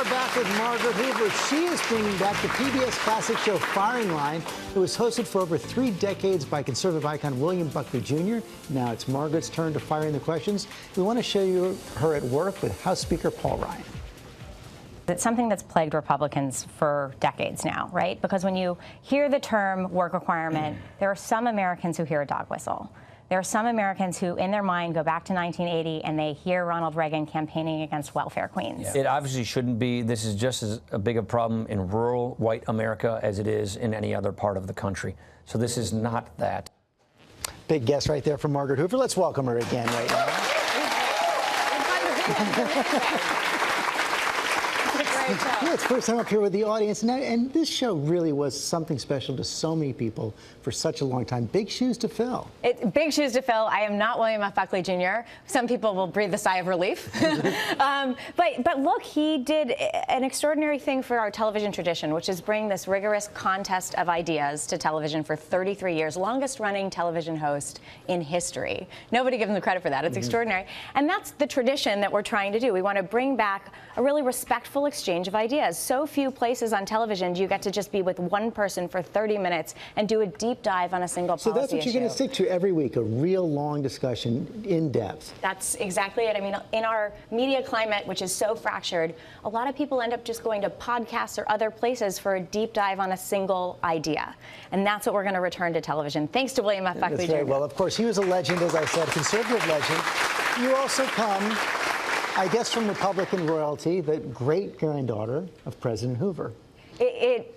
back with Margaret Hoover. She is bringing back the PBS classic show Firing Line. It was hosted for over 3 decades by conservative icon William Buckley Jr. Now it's Margaret's turn to fire in the questions. We want to show you her at work with House Speaker Paul Ryan. It's something that's plagued Republicans for decades now, right? Because when you hear the term work requirement, there are some Americans who hear a dog whistle. There are some Americans who, in their mind, go back to 1980 and they hear Ronald Reagan campaigning against welfare queens. It obviously shouldn't be. This is just as big a problem in rural white America as it is in any other part of the country. So this is not that. Big guest right there from Margaret Hoover. Let's welcome her again right now. Yeah, it's first time up here with the audience. And this show really was something special to so many people for such a long time. Big shoes to fill. Big shoes to fill. I am not William F. Buckley Jr. Some people will breathe a sigh of relief. But look, he did an extraordinary thing for our television tradition, which is bring this rigorous contest of ideas to television for 33 years, longest running television host in history. Nobody gives him the credit for that. It's extraordinary. And that's the tradition that we're trying to do. We want to bring back a really respectful exchange of ideas. So few places on television do you get to just be with one person for 30 minutes and do a deep dive on a single policy issue. So that's what you're going to stick to every week, a real long discussion in depth. That's exactly it. I mean, in our media climate, which is so fractured, a lot of people end up just going to podcasts or other places for a deep dive on a single idea. And that's what we're going to return to television, thanks to William F. Buckley Jr. Very well. Of course, he was a legend, as I said, conservative legend. You also come, I guess, from Republican royalty, the great-granddaughter of President Hoover. It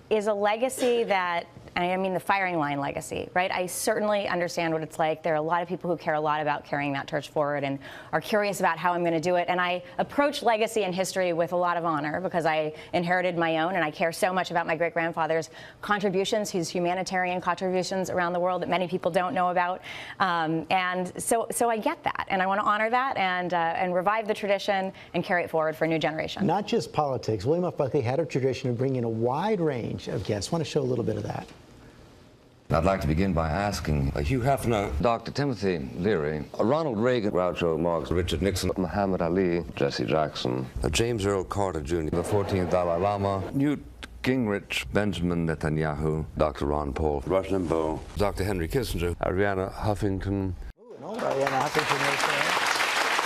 is a legacy that, I mean the firing line legacy, right? I certainly understand what it's like. There are a lot of people who care a lot about carrying that torch forward and are curious about how I'm going to do it. And I approach legacy and history with a lot of honor because I inherited my own, and I care so much about my great-grandfather's contributions, his humanitarian contributions around the world that many people don't know about. And so I get that, and I want to honor that and revive the tradition and carry it forward for a new generation. Not just politics. William F. Buckley had a tradition of bringing a wide range of guests. I want to show a little bit of that. I'd like to begin by asking Hugh Hefner, Dr. Timothy Leary, Ronald Reagan, Groucho Marx, Richard Nixon, Muhammad Ali, Jesse Jackson, James Earl Carter Jr., the 14th Dalai Lama, Newt Gingrich, Benjamin Netanyahu, Dr. Ron Paul, Rush Limbaugh, Dr. Henry Kissinger, Arianna Huffington. Ooh, an old Arianna Huffington right there.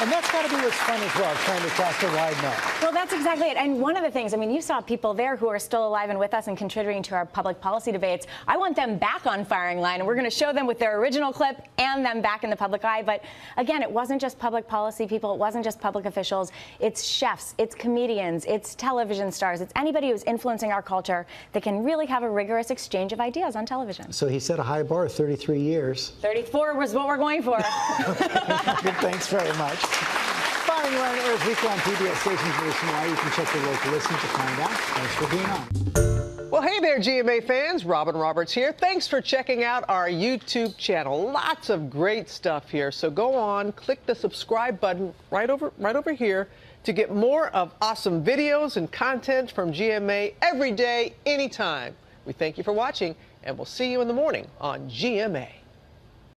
And that's got to be what's fun as well, trying to cast a wide net. Well, that's exactly it. And one of the things, I mean, you saw people there who are still alive and with us and contributing to our public policy debates. I want them back on Firing Line, and we're going to show them with their original clip and them back in the public eye. But again, it wasn't just public policy people. It wasn't just public officials. It's chefs, it's comedians, it's television stars. It's anybody who's influencing our culture that can really have a rigorous exchange of ideas on television. So he set a high bar, 33 years. 34 was what we're going for. Good, thanks very much. Firing Line airs weekly on PBS stations nationwide. You can check your local listings to find out. Thanks for being on. Well, hey there, GMA fans. Robin Roberts here. Thanks for checking out our YouTube channel. Lots of great stuff here. So go on, click the subscribe button right over here to get more of awesome videos and content from GMA every day, anytime. We thank you for watching, and we'll see you in the morning on GMA.